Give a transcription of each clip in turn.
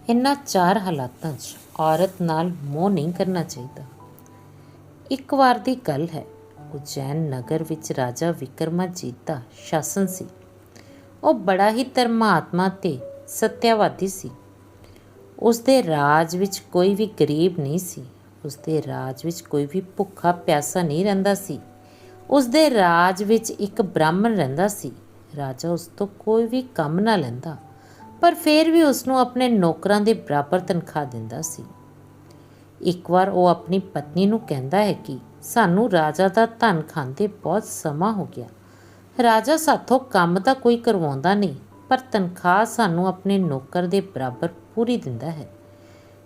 ਇਨ੍ਹਾਂ ਚਾਰ ਹਾਲਾਤਾਂ 'ਚ ਔਰਤ ਨਾਲ ਮੋਹ ਨਹੀਂ ਕਰਨਾ ਚਾਹੀਦਾ। ਇੱਕ ਵਾਰ ਦੀ ਗੱਲ ਹੈ, ਉਜੈਨ ਨਗਰ ਵਿੱਚ ਰਾਜਾ ਵਿਕਰਮਾਜੀਤ ਦਾ ਸ਼ਾਸਨ ਸੀ। ਉਹ ਬੜਾ ਹੀ ਧਰਮਾਤਮਾ ਤੇ ਸੱਤਿਆਵਾਦੀ ਸੀ। ਉਸਦੇ ਰਾਜ ਵਿੱਚ ਕੋਈ ਵੀ ਗਰੀਬ ਨਹੀਂ ਸੀ। ਉਸਦੇ ਰਾਜ ਵਿੱਚ ਕੋਈ ਵੀ ਭੁੱਖਾ ਪਿਆਸਾ ਨਹੀਂ ਰਹਿੰਦਾ ਸੀ। ਉਸਦੇ ਰਾਜ ਵਿੱਚ ਇੱਕ ਬ੍ਰਾਹਮਣ ਰਹਿੰਦਾ ਸੀ। ਰਾਜਾ ਉਸ ਤੋਂ ਕੋਈ ਵੀ ਕੰਮ ਨਾ ਲੈਂਦਾ, ਪਰ ਫਿਰ ਵੀ ਉਸਨੂੰ ਆਪਣੇ ਨੌਕਰਾਂ ਦੇ ਬਰਾਬਰ ਤਨਖਾਹ ਦਿੰਦਾ ਸੀ। ਇੱਕ ਵਾਰ ਉਹ ਆਪਣੀ ਪਤਨੀ ਨੂੰ ਕਹਿੰਦਾ ਹੈ ਕਿ ਸਾਨੂੰ ਰਾਜਾ ਦਾ ਧਨ ਖਾਂਦੇ ਬਹੁਤ ਸਮਾਂ ਹੋ ਗਿਆ। ਰਾਜਾ ਸਾਥੋਂ ਕੰਮ ਤਾਂ ਕੋਈ ਕਰਵਾਉਂਦਾ ਨਹੀਂ, ਪਰ ਤਨਖਾਹ ਸਾਨੂੰ ਆਪਣੇ ਨੌਕਰ ਦੇ ਬਰਾਬਰ ਪੂਰੀ ਦਿੰਦਾ ਹੈ।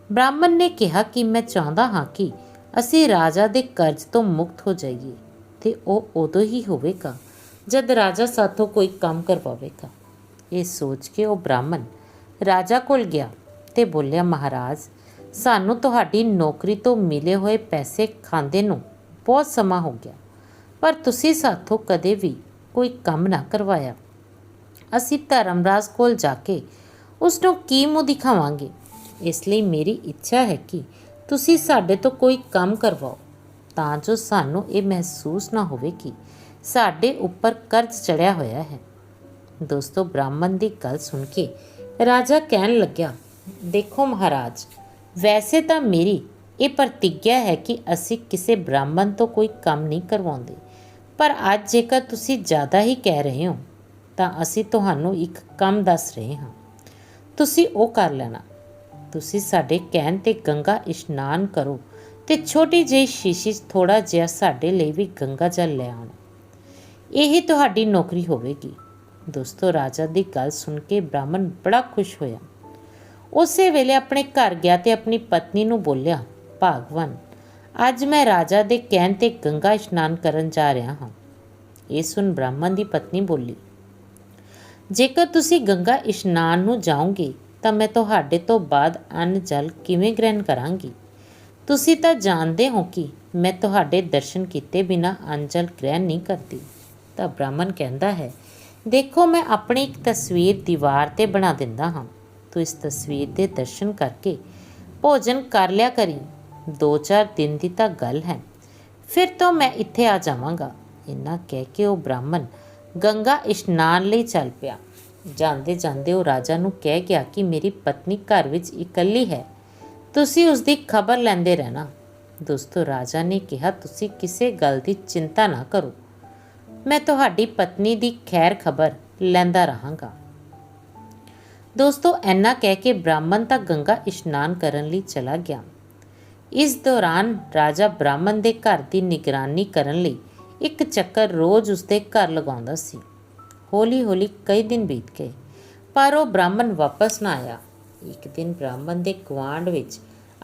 ਬ੍ਰਾਹਮਣ ਨੇ ਕਿਹਾ ਕਿ ਮੈਂ ਚਾਹੁੰਦਾ ਹਾਂ ਕਿ ਅਸੀਂ ਰਾਜਾ ਦੇ ਕਰਜ਼ ਤੋਂ ਮੁਕਤ ਹੋ ਜਾਈਏ, ਤੇ ਉਹ ਉਦੋਂ ਹੀ ਹੋਵੇਗਾ ਜਦ ਰਾਜਾ ਸਾਥੋਂ ਕੋਈ ਕੰਮ ਕਰਵਾਵੇਗਾ। ਇਹ ਸੋਚ ਕੇ ਉਹ ਬ੍ਰਾਹਮਣ ਰਾਜਾ ਕੋਲ ਗਿਆ ਤੇ ਬੋਲਿਆ, ਮਹਾਰਾਜ, ਸਾਨੂੰ ਤੁਹਾਡੀ ਨੌਕਰੀ ਤੋਂ ਮਿਲੇ ਹੋਏ ਪੈਸੇ ਖਾਂਦੇ ਨੂੰ ਬਹੁਤ ਸਮਾਂ ਹੋ ਗਿਆ, ਪਰ ਤੁਸੀਂ ਸਾਥੋਂ ਕਦੇ ਵੀ ਕੋਈ ਕੰਮ ਨਾ ਕਰਵਾਇਆ। ਅਸੀਂ ਧਰਮਰਾਜ ਕੋਲ ਜਾ ਕੇ ਉਸ ਨੂੰ ਕੀ ਮੂੰਹ ਦਿਖਾਵਾਂਗੇ। ਇਸ ਲਈ ਮੇਰੀ ਇੱਛਾ ਹੈ ਕਿ ਤੁਸੀਂ ਸਾਡੇ ਤੋਂ ਕੋਈ ਕੰਮ ਕਰਵਾਓ, ਤਾਂ ਜੋ ਸਾਨੂੰ ਇਹ ਮਹਿਸੂਸ ਨਾ ਹੋਵੇ ਕਿ ਸਾਡੇ ਉੱਪਰ ਕਰਜ਼ ਚੜ੍ਹਿਆ ਹੋਇਆ ਹੈ। ਦੋਸਤੋ, ਬ੍ਰਾਹਮਣ ਦੀ ਗੱਲ ਸੁਣ ਕੇ ਰਾਜਾ ਕਹਿਣ ਲੱਗਿਆ, ਦੇਖੋ ਮਹਾਰਾਜ, ਵੈਸੇ ਤਾਂ ਮੇਰੀ ਇਹ ਪ੍ਰਤਿੱਗਿਆ ਹੈ ਕਿ ਅਸੀਂ ਕਿਸੇ ਬ੍ਰਾਹਮਣ ਤੋਂ ਕੋਈ ਕੰਮ ਨਹੀਂ ਕਰਵਾਉਂਦੇ, ਪਰ ਅੱਜ ਜੇਕਰ ਤੁਸੀਂ ਜ਼ਿਆਦਾ ਹੀ ਕਹਿ ਰਹੇ ਹੋ ਤਾਂ ਅਸੀਂ ਤੁਹਾਨੂੰ ਇੱਕ ਕੰਮ ਦੱਸ ਰਹੇ ਹਾਂ, ਤੁਸੀਂ ਉਹ ਕਰ ਲੈਣਾ। ਤੁਸੀਂ ਸਾਡੇ ਕਹਿਣ 'ਤੇ ਗੰਗਾ ਇਸ਼ਨਾਨ ਕਰੋ ਤੇ ਛੋਟੀ ਜਿਹੀ ਸ਼ੀਸ਼ੀ 'ਚ ਥੋੜ੍ਹਾ ਜਿਹਾ ਸਾਡੇ ਲਈ ਵੀ ਗੰਗਾ ਜਲ ਲੈ ਆਉਣਾ। ਇਹੀ ਤੁਹਾਡੀ ਨੌਕਰੀ ਹੋਵੇਗੀ। ਦੋਸਤੋ, ਰਾਜਾ ਦੀ ਗੱਲ ਸੁਣ ਕੇ ਬ੍ਰਾਹਮਣ ਬੜਾ ਖੁਸ਼ ਹੋਇਆ। ਉਸੇ ਵੇਲੇ ਆਪਣੇ ਘਰ ਗਿਆ ਤੇ ਆਪਣੀ ਪਤਨੀ ਨੂੰ ਬੋਲਿਆ, ਭਾਗਵਾਨ, ਅੱਜ ਮੈਂ ਰਾਜਾ ਦੇ ਕਹਿਣ 'ਤੇ ਗੰਗਾ ਇਸ਼ਨਾਨ ਕਰਨ ਜਾ ਰਿਹਾ ਹਾਂ। ਇਹ ਸੁਣ ਬ੍ਰਾਹਮਣ ਦੀ ਪਤਨੀ ਬੋਲੀ, ਜੇਕਰ ਤੁਸੀਂ ਗੰਗਾ ਇਸ਼ਨਾਨ ਨੂੰ ਜਾਓਗੇ ਤਾਂ ਮੈਂ ਤੁਹਾਡੇ ਤੋਂ ਬਾਅਦ ਅੰਨ ਜਲ ਕਿਵੇਂ ਗ੍ਰਹਿਣ ਕਰਾਂਗੀ। ਤੁਸੀਂ ਤਾਂ ਜਾਣਦੇ ਹੋ ਕਿ ਮੈਂ ਤੁਹਾਡੇ ਦਰਸ਼ਨ ਕੀਤੇ ਬਿਨਾਂ ਅੰਨ ਜਲ ਗ੍ਰਹਿਣ ਨਹੀਂ ਕਰਦੀ। ਤਾਂ ਬ੍ਰਾਹਮਣ ਕਹਿੰਦਾ ਹੈ, ਦੇਖੋ, ਮੈਂ ਆਪਣੀ ਇੱਕ ਤਸਵੀਰ ਦੀਵਾਰ 'ਤੇ ਬਣਾ ਦਿੰਦਾ ਹਾਂ। ਤੂੰ ਇਸ ਤਸਵੀਰ ਦੇ ਦਰਸ਼ਨ ਕਰਕੇ ਭੋਜਨ ਕਰ ਲਿਆ ਕਰੀ। 2-4 ਦਿਨ ਦੀ ਤਾਂ ਗੱਲ ਹੈ, ਫਿਰ ਤੋਂ ਮੈਂ ਇੱਥੇ ਆ ਜਾਵਾਂਗਾ। ਇੰਨਾ ਕਹਿ ਕੇ ਉਹ ਬ੍ਰਾਹਮਣ ਗੰਗਾ ਇਸ਼ਨਾਨ ਲਈ ਚੱਲ ਪਿਆ। ਜਾਂਦੇ ਜਾਂਦੇ ਉਹ ਰਾਜਾ ਨੂੰ ਕਹਿ ਗਿਆ ਕਿ ਮੇਰੀ ਪਤਨੀ ਘਰ ਵਿੱਚ ਇਕੱਲੀ ਹੈ, ਤੁਸੀਂ ਉਸ ਦੀ ਖਬਰ ਲੈਂਦੇ ਰਹਿਣਾ। ਦੋਸਤੋ, ਰਾਜਾ ਨੇ ਕਿਹਾ, ਤੁਸੀਂ ਕਿਸੇ ਗੱਲ ਦੀ ਚਿੰਤਾ ਨਾ ਕਰੋ, ਮੈਂ ਤੁਹਾਡੀ ਪਤਨੀ ਦੀ ਖੈਰ ਖਬਰ ਲੈਂਦਾ ਰਹਾਂਗਾ। ਦੋਸਤੋ, ਇੰਨਾ ਕਹਿ ਕੇ ਬ੍ਰਾਹਮਣ ਤਾਂ ਗੰਗਾ ਇਸ਼ਨਾਨ ਕਰਨ ਲਈ ਚਲਾ ਗਿਆ। ਇਸ ਦੌਰਾਨ ਰਾਜਾ ਬ੍ਰਾਹਮਣ ਦੇ ਘਰ ਦੀ ਨਿਗਰਾਨੀ ਕਰਨ ਲਈ ਇੱਕ ਚੱਕਰ ਰੋਜ਼ ਉਸਦੇ ਘਰ ਲਗਾਉਂਦਾ ਸੀ। ਹੌਲੀ ਹੌਲੀ ਕਈ ਦਿਨ ਬੀਤ ਗਏ, ਪਰ ਉਹ ਬ੍ਰਾਹਮਣ ਵਾਪਸ ਨਾ ਆਇਆ। ਇੱਕ ਦਿਨ ਬ੍ਰਾਹਮਣ ਦੇ ਗੁਆਂਢ ਵਿੱਚ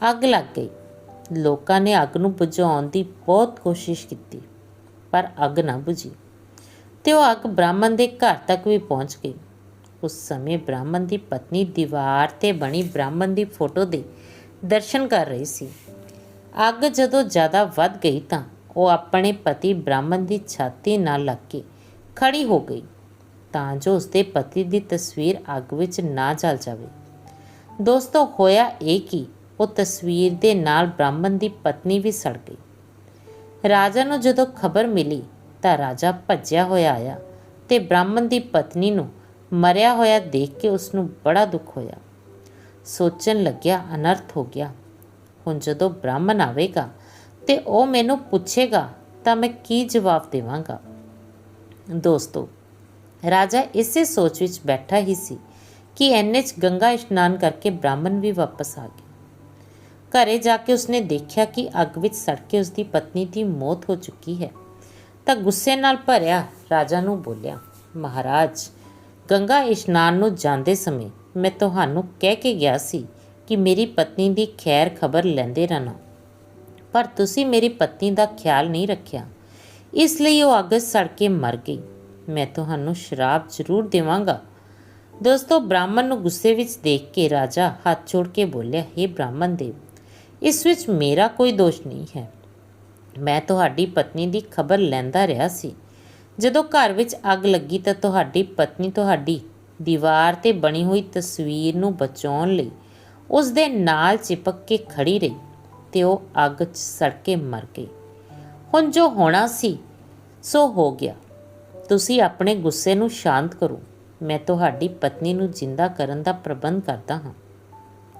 ਅੱਗ ਲੱਗ ਗਈ। ਲੋਕਾਂ ਨੇ ਅੱਗ ਨੂੰ ਬੁਝਾਉਣ ਦੀ ਬਹੁਤ ਕੋਸ਼ਿਸ਼ ਕੀਤੀ, ਪਰ ਅੱਗ ਨਾ ਬੁਝੀ ਤੇ ਉਹ ਅੱਗ ਬ੍ਰਾਹਮਣ ਦੇ ਘਰ ਤੱਕ ਵੀ ਪਹੁੰਚ ਗਈ। ਉਸ ਸਮੇਂ ਬ੍ਰਾਹਮਣ ਦੀ ਪਤਨੀ ਦੀਵਾਰ 'ਤੇ ਬਣੀ ਬ੍ਰਾਹਮਣ ਦੀ ਫੋਟੋ ਦੇ ਦਰਸ਼ਨ ਕਰ ਰਹੀ ਸੀ। ਅੱਗ ਜਦੋਂ ਜ਼ਿਆਦਾ ਵੱਧ ਗਈ ਤਾਂ ਉਹ ਆਪਣੇ ਪਤੀ ਬ੍ਰਾਹਮਣ ਦੀ ਛਾਤੀ ਨਾਲ ਲੱਗ ਕੇ ਖੜੀ ਹੋ ਗਈ, ਤਾਂ ਜੋ ਉਸਦੇ ਪਤੀ ਦੀ ਤਸਵੀਰ ਅੱਗ ਵਿੱਚ ਨਾ ਜਲ ਜਾਵੇ। ਦੋਸਤੋ, ਹੋਇਆ ਇਹ ਕਿ ਉਹ ਤਸਵੀਰ ਦੇ ਨਾਲ ਬ੍ਰਾਹਮਣ ਦੀ ਪਤਨੀ ਵੀ ਸੜ ਗਈ। ਰਾਜਾ ਨੂੰ ਜਦੋਂ ਖਬਰ ਮਿਲੀ ਤਾਂ ਰਾਜਾ ਭੱਜਿਆ ਹੋਇਆ ਆਇਆ ਤੇ ਬ੍ਰਾਹਮਣ ਦੀ ਪਤਨੀ ਨੂੰ ਮਰਿਆ ਹੋਇਆ ਦੇਖ ਕੇ ਉਸਨੂੰ ਬੜਾ ਦੁੱਖ ਹੋਇਆ। ਸੋਚਣ ਲੱਗਿਆ, ਅਨਰਥ ਹੋ ਗਿਆ। ਹੁਣ ਜਦੋਂ ਬ੍ਰਾਹਮਣ ਆਵੇਗਾ ਤੇ ਉਹ ਮੈਨੂੰ ਪੁੱਛੇਗਾ ਤਾਂ ਮੈਂ ਕੀ ਜਵਾਬ ਦੇਵਾਂਗਾ। ਦੋਸਤੋ, ਰਾਜਾ ਇਸੇ ਸੋਚ ਵਿੱਚ ਬੈਠਾ ਹੀ ਸੀ ਕਿ ਇੰਨੇ 'ਚ ਗੰਗਾ ਇਸ਼ਨਾਨ ਕਰਕੇ ਬ੍ਰਾਹਮਣ ਵੀ ਵਾਪਸ ਆ ਗਿਆ। ਘਰੇ ਜਾ ਕੇ ਉਸਨੇ ਦੇਖਿਆ ਕਿ ਅੱਗ ਵਿੱਚ ਸੜ ਕੇ ਉਸਦੀ ਪਤਨੀ ਦੀ ਮੌਤ ਹੋ ਚੁੱਕੀ ਹੈ। ਤਾਂ ਗੁੱਸੇ ਨਾਲ ਭਰਿਆ ਰਾਜਾ ਨੂੰ ਬੋਲਿਆ, ਮਹਾਰਾਜ, ਗੰਗਾ ਇਸ਼ਨਾਨ ਨੂੰ ਜਾਂਦੇ ਸਮੇਂ ਮੈਂ ਤੁਹਾਨੂੰ ਕਹਿ ਕੇ ਗਿਆ ਸੀ ਕਿ ਮੇਰੀ ਪਤਨੀ ਦੀ ਖੈਰ ਖਬਰ ਲੈਂਦੇ ਰਹਿਣਾ, ਪਰ ਤੁਸੀਂ ਮੇਰੀ ਪਤਨੀ ਦਾ ਖਿਆਲ ਨਹੀਂ ਰੱਖਿਆ, ਇਸ ਲਈ ਉਹ ਅੱਗ ਸੜ ਕੇ ਮਰ ਗਈ। ਮੈਂ ਤੁਹਾਨੂੰ ਸ਼ਰਾਪ ਜ਼ਰੂਰ ਦੇਵਾਂਗਾ। ਦੋਸਤੋ, ਬ੍ਰਾਹਮਣ ਨੂੰ ਗੁੱਸੇ ਵਿੱਚ ਦੇਖ ਕੇ ਰਾਜਾ ਹੱਥ ਜੋੜ ਕੇ ਬੋਲਿਆ, ਹੇ ਬ੍ਰਾਹਮਣ ਦੇਵ, ਇਸ ਵਿੱਚ ਮੇਰਾ ਕੋਈ ਦੋਸ਼ ਨਹੀਂ ਹੈ। ਮੈਂ ਤੁਹਾਡੀ ਪਤਨੀ ਦੀ ਖਬਰ ਲੈਂਦਾ ਰਿਹਾ ਸੀ। ਜਦੋਂ ਘਰ ਵਿੱਚ ਅੱਗ ਲੱਗੀ ਤਾਂ ਤੁਹਾਡੀ ਪਤਨੀ ਤੁਹਾਡੀ ਦੀਵਾਰ 'ਤੇ ਬਣੀ ਹੋਈ ਤਸਵੀਰ ਨੂੰ ਬਚਾਉਣ ਲਈ ਉਸ ਦੇ ਨਾਲ ਚਿਪਕ ਕੇ ਖੜੀ ਰਹੀ ਤੇ ਉਹ ਅੱਗ 'ਚ ਸੜ ਕੇ ਮਰ ਗਈ। ਹੁਣ ਜੋ ਹੋਣਾ ਸੀ ਸੋ ਹੋ ਗਿਆ। ਤੁਸੀਂ ਆਪਣੇ ਗੁੱਸੇ ਨੂੰ ਸ਼ਾਂਤ ਕਰੋ। ਮੈਂ ਤੁਹਾਡੀ ਪਤਨੀ ਨੂੰ ਜਿੰਦਾ ਕਰਨ ਦਾ ਪ੍ਰਬੰਧ ਕਰਦਾ ਹਾਂ,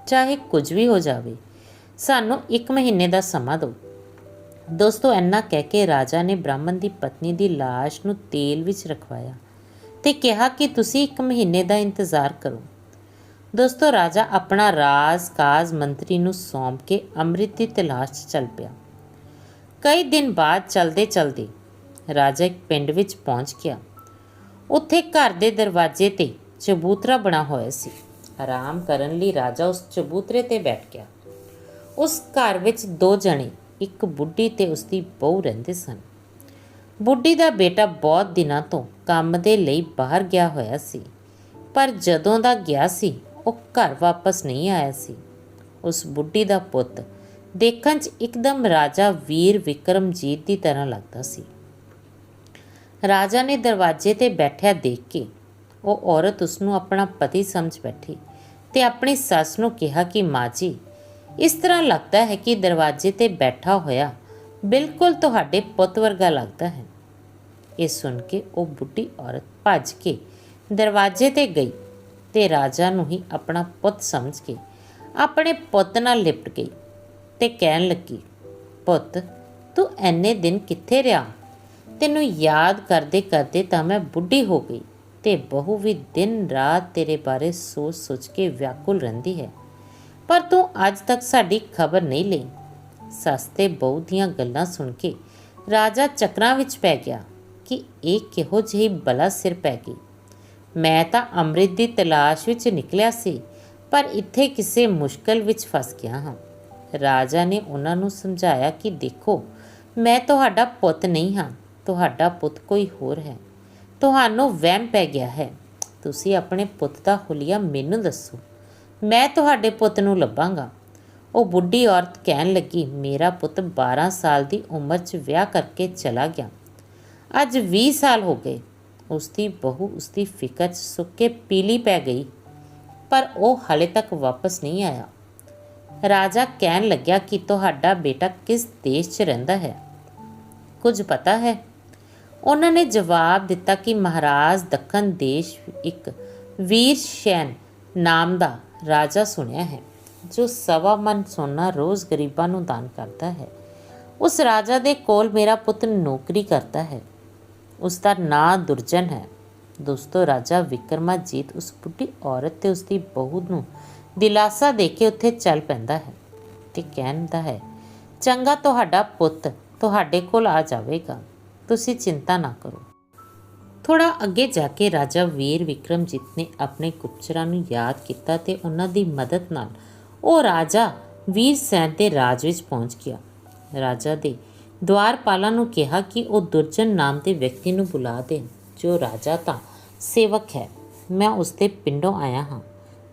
ਚਾਹੇ ਕੁਝ ਵੀ ਹੋ ਜਾਵੇ। ਸਾਨੂੰ 1 ਮਹੀਨੇ ਦਾ ਸਮਾਂ ਦਿਓ। ਦੋਸਤੋ, ਇੰਨਾ ਕਹਿ ਕੇ ਰਾਜਾ ਨੇ ਬ੍ਰਾਹਮਣ ਦੀ ਪਤਨੀ ਦੀ ਲਾਸ਼ ਨੂੰ ਤੇਲ ਵਿੱਚ ਰਖਵਾਇਆ ਤੇ ਕਿਹਾ ਕਿ ਤੁਸੀਂ 1 ਮਹੀਨੇ ਦਾ ਇੰਤਜ਼ਾਰ ਕਰੋ। ਦੋਸਤੋ, ਰਾਜਾ ਆਪਣਾ ਰਾਜ ਕਾਜ ਮੰਤਰੀ ਨੂੰ ਸੌਂਪ ਕੇ ਅੰਮ੍ਰਿਤ ਦੀ ਤਲਾਸ਼ 'ਚ ਚੱਲ ਪਿਆ। ਕਈ ਦਿਨ ਬਾਅਦ ਚਲਦੇ ਚਲਦੇ ਰਾਜਾ ਇੱਕ ਪਿੰਡ ਵਿੱਚ ਪਹੁੰਚ ਗਿਆ। ਉੱਥੇ ਘਰ ਦੇ ਦਰਵਾਜ਼ੇ 'ਤੇ ਚਬੂਤਰਾ ਬਣਾ ਹੋਇਆ ਸੀ। ਆਰਾਮ ਕਰਨ ਲਈ ਰਾਜਾ ਉਸ ਚਬੂਤਰੇ 'ਤੇ ਬੈਠ ਗਿਆ। ਉਸ ਘਰ ਵਿੱਚ 2 ਜਣੇ, ਇੱਕ ਬੁੱਢੀ ਤੇ ਉਸਦੀ ਬਹੂ ਰਹਿੰਦੇ ਸਨ। ਬੁੱਢੀ ਦਾ ਬੇਟਾ ਬਹੁਤ ਦਿਨਾਂ ਤੋਂ ਕੰਮ ਦੇ ਲਈ ਬਾਹਰ ਗਿਆ ਹੋਇਆ ਸੀ, ਪਰ ਜਦੋਂ ਦਾ ਗਿਆ ਸੀ ਉਹ ਘਰ ਵਾਪਸ ਨਹੀਂ ਆਇਆ ਸੀ। ਉਸ ਬੁੱਢੀ ਦਾ ਪੁੱਤ ਦੇਖਣ 'ਚ ਇੱਕਦਮ ਰਾਜਾ ਵੀਰ ਵਿਕਰਮਜੀਤ ਦੀ ਤਰ੍ਹਾਂ ਲੱਗਦਾ ਸੀ। ਰਾਜਾ ਨੇ ਦਰਵਾਜ਼ੇ 'ਤੇ ਬੈਠਿਆ ਦੇਖ ਕੇ ਉਹ ਔਰਤ ਉਸਨੂੰ ਆਪਣਾ ਪਤੀ ਸਮਝ ਬੈਠੀ ਤੇ ਆਪਣੀ ਸੱਸ ਨੂੰ ਕਿਹਾ ਕਿ ਮਾਂ ਜੀ, ਇਸ ਤਰ੍ਹਾਂ ਲੱਗਦਾ ਹੈ ਕਿ ਦਰਵਾਜ਼ੇ 'ਤੇ ਬੈਠਾ ਹੋਇਆ ਬਿਲਕੁਲ ਤੁਹਾਡੇ ਪੁੱਤ ਵਰਗਾ ਲੱਗਦਾ ਹੈ। ਇਹ ਸੁਣ ਕੇ ਉਹ ਬੁੱਢੀ ਔਰਤ ਭੱਜ ਕੇ ਦਰਵਾਜ਼ੇ 'ਤੇ ਗਈ ਤੇ ਰਾਜਾ ਨੂੰ ਹੀ ਆਪਣਾ ਪੁੱਤ ਸਮਝ ਕੇ ਆਪਣੇ ਪੁੱਤ ਨਾਲ ਲਿਪਟ ਗਈ ਤੇ ਕਹਿਣ ਲੱਗੀ, ਪੁੱਤ, ਤੂੰ ਇੰਨੇ ਦਿਨ ਕਿੱਥੇ ਰਿਹਾ? ਤੈਨੂੰ ਯਾਦ ਕਰਦੇ ਕਰਦੇ ਤਾਂ ਮੈਂ ਬੁੱਢੀ ਹੋ ਗਈ ਤੇ ਬਹੂ ਵੀ ਦਿਨ ਰਾਤ ਤੇਰੇ ਬਾਰੇ ਸੋਚ ਸੋਚ ਕੇ ਵਿਆਕੁਲ ਰਹਿੰਦੀ ਹੈ, ਪਰ ਤੂੰ ਅੱਜ ਤੱਕ ਸਾਡੀ ਖਬਰ ਨਹੀਂ ਲਈ। ਸੱਸ ਤੇ ਬਹੂ ਦੀਆਂ ਗੱਲਾਂ ਸੁਣ ਕੇ ਰਾਜਾ ਚੱਕਰਾਂ ਵਿੱਚ ਪੈ ਗਿਆ ਕਿ ਇਹ ਕਿਹੋ ਜਿਹੀ ਬਲਾ ਸਿਰ ਪੈ ਗਈ। ਮੈਂ ਤਾਂ ਅੰਮ੍ਰਿਤ ਦੀ ਤਲਾਸ਼ ਵਿੱਚ ਨਿਕਲਿਆ ਸੀ, ਪਰ ਇੱਥੇ ਕਿਸੇ ਮੁਸ਼ਕਲ ਵਿੱਚ ਫਸ ਗਿਆ ਹਾਂ। ਰਾਜਾ ਨੇ ਉਹਨਾਂ ਨੂੰ ਸਮਝਾਇਆ ਕਿ ਦੇਖੋ, ਮੈਂ ਤੁਹਾਡਾ ਪੁੱਤ ਨਹੀਂ ਹਾਂ, ਤੁਹਾਡਾ ਪੁੱਤ ਕੋਈ ਹੋਰ ਹੈ। ਤੁਹਾਨੂੰ ਵਹਿਮ ਪੈ ਗਿਆ ਹੈ। ਤੁਸੀਂ ਆਪਣੇ ਪੁੱਤ ਦਾ ਹੁਲੀਆ ਮੈਨੂੰ ਦੱਸੋ, ਮੈਂ ਤੁਹਾਡੇ ਪੁੱਤ ਨੂੰ ਲੱਭਾਂਗਾ। ਉਹ ਬੁੱਢੀ ਔਰਤ ਕਹਿਣ ਲੱਗੀ, ਮੇਰਾ ਪੁੱਤ 12 ਸਾਲ ਦੀ ਉਮਰ 'ਚ ਵਿਆਹ ਕਰਕੇ ਚਲਾ ਗਿਆ। ਅੱਜ 20 ਸਾਲ ਹੋ ਗਏ। ਉਸਦੀ ਬਹੂ ਉਸਦੀ ਫਿਕਰ 'ਚ ਸੁੱਕ ਕੇ ਪੀਲੀ ਪੈ ਗਈ, ਪਰ ਉਹ ਹਾਲੇ ਤੱਕ ਵਾਪਸ ਨਹੀਂ ਆਇਆ। ਰਾਜਾ ਕਹਿਣ ਲੱਗਿਆ ਕਿ ਤੁਹਾਡਾ ਬੇਟਾ ਕਿਸ ਦੇਸ਼ 'ਚ ਰਹਿੰਦਾ ਹੈ? ਕੁਝ ਪਤਾ ਹੈ? ਉਹਨਾਂ ਨੇ ਜਵਾਬ ਦਿੱਤਾ ਕਿ ਮਹਾਰਾਜ ਦੱਖਣ ਦੇਸ਼ ਇੱਕ ਵੀਰ ਸੈਨ ਨਾਮ ਦਾ ਰਾਜਾ ਸੁਣਿਆ ਹੈ, ਜੋ 1.25 ਮਣ ਸੋਨਾ ਰੋਜ਼ ਗਰੀਬਾਂ ਨੂੰ ਦਾਨ ਕਰਦਾ ਹੈ। ਉਸ ਰਾਜਾ ਦੇ ਕੋਲ ਮੇਰਾ ਪੁੱਤ ਨੌਕਰੀ ਕਰਦਾ ਹੈ। ਉਸ ਦਾ ਨਾਂ ਦੁਰਜਨ ਹੈ। ਦੋਸਤੋ, ਰਾਜਾ ਵਿਕਰਮਾਜੀਤ ਉਸ ਬੁੱਢੀ ਔਰਤ ਤੇ ਉਸਦੀ ਬਹੂ ਨੂੰ ਦਿਲਾਸਾ ਦੇ ਕੇ ਉੱਥੇ ਚੱਲ ਪੈਂਦਾ ਹੈ ਤੇ ਕਹਿੰਦਾ ਹੈ, ਚੰਗਾ, ਤੁਹਾਡਾ ਪੁੱਤ ਤੁਹਾਡੇ ਕੋਲ ਆ ਜਾਵੇਗਾ, ਤੁਸੀਂ ਚਿੰਤਾ ਨਾ ਕਰੋ। ਥੋੜ੍ਹਾ ਅੱਗੇ ਜਾ ਕੇ ਰਾਜਾ ਵੀਰ ਵਿਕਰਮਜੀਤ ਨੇ ਆਪਣੇ ਗੁਪਤਚਰਾਂ ਨੂੰ ਯਾਦ ਕੀਤਾ ਤੇ ਉਹਨਾਂ ਦੀ ਮਦਦ ਨਾਲ ਉਹ ਰਾਜਾ ਵੀਰ ਸੈਨ ਦੇ ਰਾਜ ਵਿੱਚ ਪਹੁੰਚ ਗਿਆ। ਰਾਜਾ ਦੇ ਦੁਆਰਪਾਲਾਂ ਨੂੰ ਕਿਹਾ ਕਿ ਉਹ ਦੁਰਜਨ ਨਾਮ ਦੇ ਵਿਅਕਤੀ ਨੂੰ ਬੁਲਾ ਦੇਣ, ਜੋ ਰਾਜਾ ਦਾ ਸੇਵਕ ਹੈ। ਮੈਂ ਉਸਦੇ ਪਿੰਡੋਂ ਆਇਆ ਹਾਂ।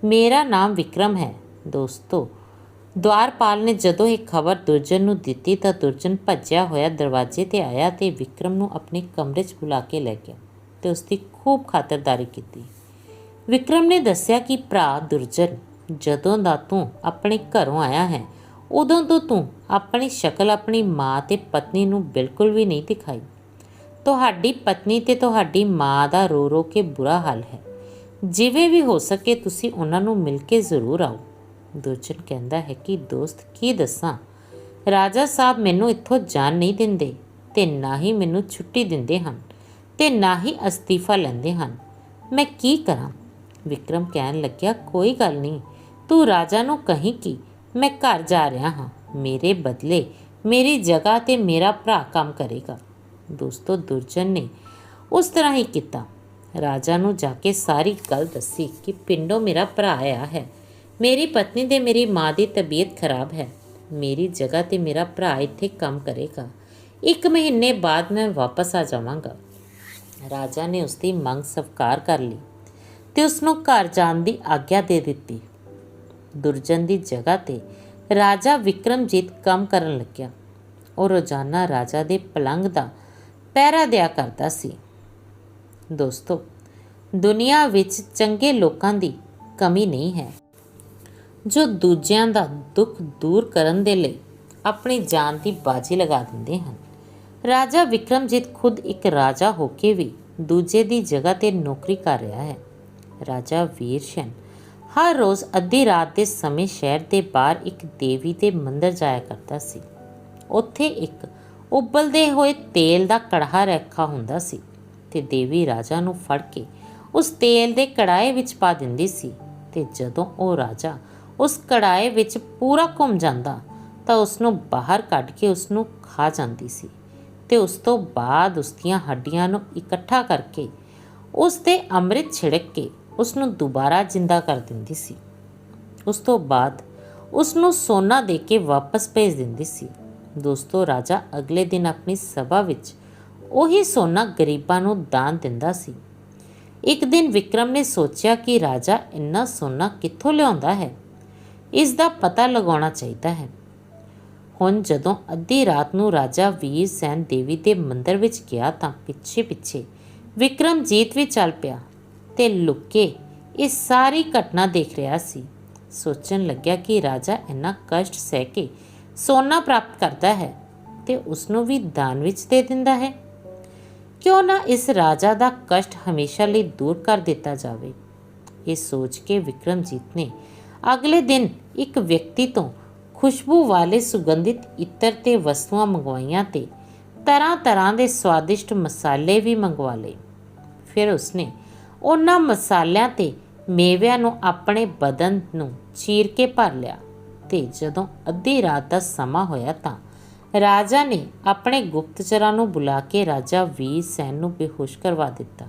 ਮੇਰਾ ਨਾਮ ਵਿਕਰਮ ਹੈ। ਦੋਸਤੋ, ਦੁਆਰਪਾਲ ਨੇ ਜਦੋਂ ਇਹ ਖਬਰ ਦੁਰਜਨ ਨੂੰ ਦਿੱਤੀ ਤਾਂ ਦੁਰਜਨ ਭੱਜਿਆ ਹੋਇਆ ਦਰਵਾਜ਼ੇ 'ਤੇ ਆਇਆ ਤੇ ਵਿਕਰਮ ਨੂੰ ਆਪਣੇ ਕਮਰੇ 'ਚ ਬੁਲਾ ਕੇ ਲੈ ਗਿਆ ਤੇ ਉਸਦੀ ਖੂਬ ਖਾਤਰਦਾਰੀ ਕੀਤੀ। ਵਿਕਰਮ ਨੇ ਦੱਸਿਆ ਕਿ ਭਰਾ ਦੁਰਜਨ, ਜਦੋਂ ਦਾ ਤੂੰ ਆਪਣੇ ਘਰੋਂ ਆਇਆ ਹੈ, ਉਦੋਂ ਤੋਂ ਤੂੰ ਆਪਣੀ ਸ਼ਕਲ ਆਪਣੀ ਮਾਂ ਤੇ ਪਤਨੀ ਨੂੰ ਬਿਲਕੁਲ ਵੀ ਨਹੀਂ ਦਿਖਾਈ। ਤੁਹਾਡੀ ਪਤਨੀ ਤੇ ਤੁਹਾਡੀ ਮਾਂ ਦਾ ਰੋ ਰੋ ਕੇ ਬੁਰਾ ਹਾਲ ਹੈ। ਜਿਵੇਂ ਵੀ ਹੋ ਸਕੇ ਤੁਸੀਂ ਉਹਨਾਂ ਨੂੰ ਮਿਲ ਕੇ ਜ਼ਰੂਰ ਆਓ। ਦੁਰਜਨ ਕਹਿੰਦਾ ਹੈ ਕਿ ਦੋਸਤ, ਕੀ ਦੱਸਾਂ, ਰਾਜਾ ਸਾਹਿਬ ਮੈਨੂੰ ਇੱਥੋਂ ਜਾਣ ਨਹੀਂ ਦਿੰਦੇ ਤੇ ਨਾ ਹੀ ਮੈਨੂੰ ਛੁੱਟੀ ਦਿੰਦੇ ਹਨ ਤੇ ਨਾ ਹੀ ਅਸਤੀਫਾ ਲੈਂਦੇ ਹਨ। ਮੈਂ ਕੀ ਕਰਾਂ? ਵਿਕਰਮ ਕਹਿਣ ਲੱਗਿਆ, ਕੋਈ ਗੱਲ ਨਹੀਂ, ਤੂੰ ਰਾਜਾ ਨੂੰ ਕਹੀਂ ਕਿ ਮੈਂ ਘਰ ਜਾ ਰਿਹਾ ਹਾਂ। ਮੇਰੇ ਬਦਲੇ ਮੇਰੀ ਜਗ੍ਹਾ 'ਤੇ ਮੇਰਾ ਭਰਾ ਕੰਮ ਕਰੇਗਾ। ਦੋਸਤੋ, ਦੁਰਜਨ ਨੇ ਉਸ ਤਰ੍ਹਾਂ ਹੀ ਕੀਤਾ। ਰਾਜਾ ਨੂੰ ਜਾ ਕੇ ਸਾਰੀ ਗੱਲ ਦੱਸੀ ਕਿ ਪਿੰਡੋਂ ਮੇਰਾ ਭਰਾ ਆਇਆ ਹੈ, ਮੇਰੀ ਪਤਨੀ ਤੇ ਮੇਰੀ ਮਾਂ ਦੀ ਤਬੀਅਤ ਖਰਾਬ ਹੈ, ਮੇਰੀ ਜਗ੍ਹਾ 'ਤੇ ਮੇਰਾ ਭਰਾ ਇੱਥੇ ਕੰਮ ਕਰੇਗਾ। 1 ਮਹੀਨੇ ਬਾਅਦ ਮੈਂ ਵਾਪਸ ਆ ਜਾਵਾਂਗਾ। ਰਾਜਾ ਨੇ ਉਸਦੀ ਮੰਗ ਸਵੀਕਾਰ ਕਰ ਲਈ ਤੇ ਉਸਨੂੰ ਘਰ ਜਾਣ ਦੀ ਆਗਿਆ ਦੇ ਦਿੱਤੀ। ਦੁਰਜਨ ਦੀ ਜਗ੍ਹਾ 'ਤੇ ਰਾਜਾ ਵਿਕਰਮਜੀਤ ਕੰਮ ਕਰਨ ਲੱਗਿਆ। ਉਹ ਰੋਜ਼ਾਨਾ ਰਾਜਾ ਦੇ ਪਲੰਗ ਦਾ ਪਹਿਰਾ ਦਿਆ ਕਰਦਾ ਸੀ। ਦੋਸਤੋ, ਦੁਨੀਆ ਵਿੱਚ ਚੰਗੇ ਲੋਕਾਂ ਦੀ ਕਮੀ ਨਹੀਂ ਹੈ। ਜੋ ਦੂਜਿਆਂ ਦਾ ਦੁੱਖ ਦੂਰ ਕਰਨ ਦੇ ਲਈ ਆਪਣੀ ਜਾਨ ਦੀ ਬਾਜੀ ਲਗਾ ਦਿੰਦੇ ਹਨ। ਰਾਜਾ ਵਿਕਰਮਜੀਤ ਖੁਦ ਇੱਕ ਰਾਜਾ ਹੋ ਕੇ ਵੀ ਦੂਜੇ ਦੀ ਜਗ੍ਹਾ 'ਤੇ ਨੌਕਰੀ ਕਰ ਰਿਹਾ ਹੈ। ਰਾਜਾ ਵੀਰ ਸੈਨ ਹਰ ਰੋਜ਼ ਅੱਧੀ ਰਾਤ ਦੇ ਸਮੇਂ ਸ਼ਹਿਰ ਦੇ ਬਾਹਰ ਇੱਕ ਦੇਵੀ ਦੇ ਮੰਦਰ ਜਾਇਆ ਕਰਦਾ ਸੀ। ਉੱਥੇ ਇੱਕ ਉਬਲਦੇ ਹੋਏ ਤੇਲ ਦਾ ਕੜਾਹਾ ਰੱਖਾ ਹੁੰਦਾ ਸੀ ਤੇ ਦੇਵੀ ਰਾਜਾ ਨੂੰ ਫੜ ਕੇ ਉਸ ਤੇਲ ਦੇ ਕੜਾਹੇ ਵਿੱਚ ਪਾ ਦਿੰਦੀ ਸੀ ਤੇ ਜਦੋਂ ਉਹ ਰਾਜਾ ਉਸ ਕੜਾਹੇ ਵਿੱਚ ਪੂਰਾ ਘੁੰਮ ਜਾਂਦਾ ਤਾਂ ਉਸਨੂੰ ਬਾਹਰ ਕੱਢ ਕੇ ਉਸਨੂੰ ਖਾ ਜਾਂਦੀ ਸੀ ਤੇ ਉਸ ਤੋਂ ਬਾਅਦ ਉਸ ਦੀਆਂ ਹੱਡੀਆਂ ਨੂੰ ਇਕੱਠਾ ਕਰਕੇ ਉਸ 'ਤੇ ਅੰਮ੍ਰਿਤ ਛਿੜਕ ਕੇ ਉਸਨੂੰ ਦੁਬਾਰਾ ਜ਼ਿੰਦਾ ਕਰ ਦਿੰਦੀ ਸੀ। ਉਸ ਤੋਂ ਬਾਅਦ ਉਸਨੂੰ ਸੋਨਾ ਦੇ ਕੇ ਵਾਪਸ ਭੇਜ ਦਿੰਦੀ ਸੀ। ਦੋਸਤੋ, ਰਾਜਾ ਅਗਲੇ ਦਿਨ ਆਪਣੀ ਸਭਾ ਵਿੱਚ ਉਹੀ ਸੋਨਾ ਗਰੀਬਾਂ ਨੂੰ ਦਾਨ ਦਿੰਦਾ ਸੀ। ਇੱਕ ਦਿਨ ਵਿਕਰਮ ਨੇ ਸੋਚਿਆ ਕਿ ਰਾਜਾ ਇੰਨਾ ਸੋਨਾ ਕਿੱਥੋਂ ਲਿਆਉਂਦਾ ਹੈ, ਇਸ ਦਾ ਪਤਾ ਲਗਾਉਣਾ ਚਾਹੀਦਾ ਹੈ। ਹੁਣ ਜਦੋਂ ਅੱਧੀ ਰਾਤ ਨੂੰ ਰਾਜਾ ਵੀਰ ਸੈਨ ਦੇਵੀ ਦੇ ਮੰਦਰ ਵਿੱਚ ਗਿਆ ਤਾਂ ਪਿੱਛੇ ਪਿੱਛੇ ਵਿਕਰਮਜੀਤ ਵੀ ਚੱਲ ਪਿਆ ਤੇ ਲੁੱਕ ਕੇ ਇਹ ਸਾਰੀ ਘਟਨਾ ਦੇਖ ਰਿਹਾ ਸੀ। ਸੋਚਣ ਲੱਗਿਆ ਕਿ ਰਾਜਾ ਇੰਨਾ ਕਸ਼ਟ ਸਹਿ ਕੇ ਸੋਨਾ ਪ੍ਰਾਪਤ ਕਰਦਾ ਹੈ ਤੇ ਉਸਨੂੰ ਵੀ ਦਾਨ ਵਿੱਚ ਦੇ ਦਿੰਦਾ ਹੈ। ਕਿਉਂ ਨਾ ਇਸ ਰਾਜਾ ਦਾ ਕਸ਼ਟ ਹਮੇਸ਼ਾ ਲਈ ਦੂਰ ਕਰ ਦਿੱਤਾ ਜਾਵੇ। ਇਹ ਸੋਚ ਕੇ ਵਿਕਰਮਜੀਤ ਨੇ ਅਗਲੇ ਦਿਨ ਇੱਕ ਵਿਅਕਤੀ ਤੋਂ ਖੁਸ਼ਬੂ ਵਾਲੇ ਸੁਗੰਧਿਤ ਇਤਰ ਤੇ ਵਸਤੂਆਂ ਮੰਗਵਾਈਆਂ ਤੇ ਤਰ੍ਹਾਂ ਤਰ੍ਹਾਂ ਦੇ ਸਵਾਦਿਸ਼ਟ ਮਸਾਲੇ ਵੀ ਮੰਗਵਾ ਲਏ। ਫਿਰ ਉਸਨੇ ਉਹਨਾਂ ਮਸਾਲਿਆਂ ਤੇ ਮੇਵਿਆਂ ਨੂੰ ਆਪਣੇ ਬਦਨ ਨੂੰ ਚੀਰ ਕੇ ਭਰ ਲਿਆ ਤੇ ਜਦੋਂ ਅੱਧੀ ਰਾਤ ਦਾ ਸਮਾਂ ਹੋਇਆ ਤਾਂ ਰਾਜਾ ਨੇ ਆਪਣੇ ਗੁਪਤਚਰਾਂ ਨੂੰ ਬੁਲਾ ਕੇ ਰਾਜਾ ਵੀਰ ਸੈਨ ਨੂੰ ਬੇਹੋਸ਼ ਕਰਵਾ ਦਿੱਤਾ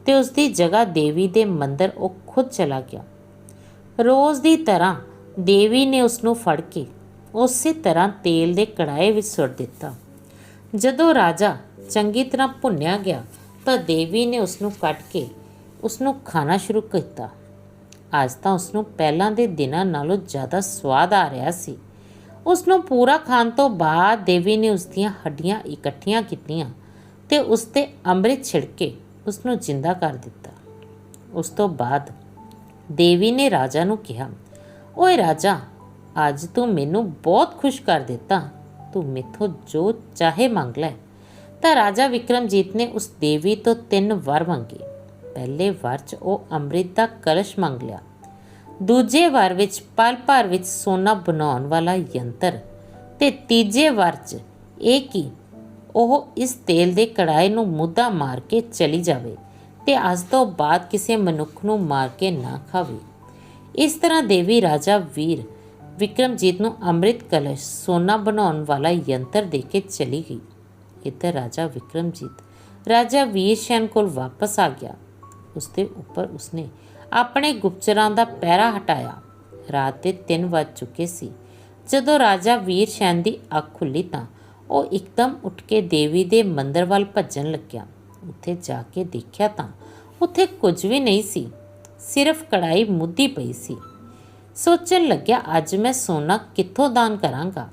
ਤੇ ਉਸ ਦੀ ਜਗ੍ਹਾ ਦੇਵੀ ਦੇ ਮੰਦਰ ਉਹ ਖੁਦ ਚਲਾ ਗਿਆ। ਰੋਜ਼ ਦੀ ਤਰ੍ਹਾਂ ਦੇਵੀ ਨੇ ਉਸ ਨੂੰ ਫੜ ਕੇ ਉਸੇ ਤਰ੍ਹਾਂ ਤੇਲ ਦੇ ਕੜਾਹੇ ਵਿੱਚ ਸੁੱਟ ਦਿੱਤਾ। ਜਦੋਂ ਰਾਜਾ ਚੰਗੀ ਤਰ੍ਹਾਂ ਭੁੰਨਿਆ ਗਿਆ ਤਾਂ ਦੇਵੀ ਨੇ ਉਸ ਨੂੰ ਕੱਟ ਕੇ ਉਸ ਨੂੰ ਖਾਣਾ ਸ਼ੁਰੂ ਕੀਤਾ। ਅੱਜ ਤਾਂ ਉਸ ਨੂੰ ਪਹਿਲਾਂ ਦੇ ਦਿਨਾਂ ਨਾਲੋਂ ਜ਼ਿਆਦਾ ਸਵਾਦ ਆ ਰਿਹਾ ਸੀ। ਉਸ ਨੂੰ ਪੂਰਾ ਖਾਣ ਤੋਂ ਬਾਅਦ ਦੇਵੀ ਨੇ ਉਸ ਦੀਆਂ ਹੱਡੀਆਂ ਇਕੱਠੀਆਂ ਕੀਤੀਆਂ ਤੇ ਉਸ 'ਤੇ ਅੰਮ੍ਰਿਤ ਛਿੜਕ ਕੇ ਉਸ ਨੂੰ ਜ਼ਿੰਦਾ ਕਰ ਦਿੱਤਾ। ਉਸ ਤੋਂ ਬਾਅਦ ਦੇਵੀ ਨੇ ਰਾਜਾ ਨੂੰ ਕਿਹਾ, ਓਏ ਰਾਜਾ, ਅੱਜ ਤੂੰ ਮੈਨੂੰ ਬਹੁਤ ਖੁਸ਼ ਕਰ ਦਿੱਤਾ। ਤੂੰ ਮੈਥੋਂ ਜੋ ਚਾਹੇ ਮੰਗ ਲੈ। ਤਾਂ ਰਾਜਾ ਵਿਕਰਮਜੀਤ ਨੇ ਉਸ ਦੇਵੀ ਤੋਂ 3 ਵਰ ਮੰਗੇ। ਪਹਿਲੇ ਵਰ 'ਚ ਉਹ ਅੰਮ੍ਰਿਤ ਦਾ ਕਲਸ਼ ਮੰਗ ਲਿਆ। ਦੂਜੇ ਵਰ ਵਿੱਚ ਪਲ ਭਰ ਵਿੱਚ ਸੋਨਾ ਬਣਾਉਣ ਵਾਲਾ ਯੰਤਰ ਤੇ ਤੀਜੇ ਵਰ 'ਚ ਇਹ ਕਿ ਉਹ ਇਸ ਤੇਲ ਦੇ ਕੜਾਹੇ ਨੂੰ ਮੁੱਦਾ ਮਾਰ ਕੇ ਚਲੀ ਜਾਵੇ ਤੇ ਅੱਜ ਤੋਂ ਬਾਅਦ ਕਿਸੇ ਮਨੁੱਖ ਨੂੰ ਮਾਰ ਕੇ ਨਾ ਖਾਵੇ। ਇਸ ਤਰ੍ਹਾਂ ਦੇਵੀ ਰਾਜਾ ਵੀਰ ਵਿਕਰਮਜੀਤ ਨੂੰ ਅੰਮ੍ਰਿਤ ਕਲਸ਼, ਸੋਨਾ ਬਣਾਉਣ ਵਾਲਾ ਯੰਤਰ ਦੇ ਕੇ ਚਲੀ ਗਈ। ਇੱਧਰ ਰਾਜਾ ਵਿਕਰਮਜੀਤ ਰਾਜਾ ਵੀਰ ਸੈਨ ਕੋਲ ਵਾਪਸ ਆ ਗਿਆ। ਉਸ ਦੇ ਉੱਪਰ ਉਸਨੇ ਆਪਣੇ ਗੁਪਤਚਰਾਂ ਦਾ ਪਹਿਰਾ ਹਟਾਇਆ। ਰਾਤ ਦੇ 3 ਵੱਜ ਚੁੱਕੇ ਸੀ। ਜਦੋਂ ਰਾਜਾ ਵੀਰ ਸੈਨ ਦੀ ਅੱਖ ਖੁੱਲ੍ਹੀ ਤਾਂ ਉਹ ਇੱਕਦਮ ਉੱਠ ਕੇ ਦੇਵੀ ਦੇ ਮੰਦਰ ਵੱਲ ਭੱਜਣ ਲੱਗਿਆ। ਉੱਥੇ ਜਾ ਕੇ ਦੇਖਿਆ ਤਾਂ ਉੱਥੇ ਕੁਝ ਵੀ ਨਹੀਂ ਸੀ, ਸਿਰਫ ਕੜਾਹੀ ਮੁੱਦੀ ਪਈ ਸੀ। ਸੋਚਣ ਲੱਗਿਆ, ਅੱਜ ਮੈਂ ਸੋਨਾ ਕਿੱਥੋਂ ਦਾਨ ਕਰਾਂਗਾ।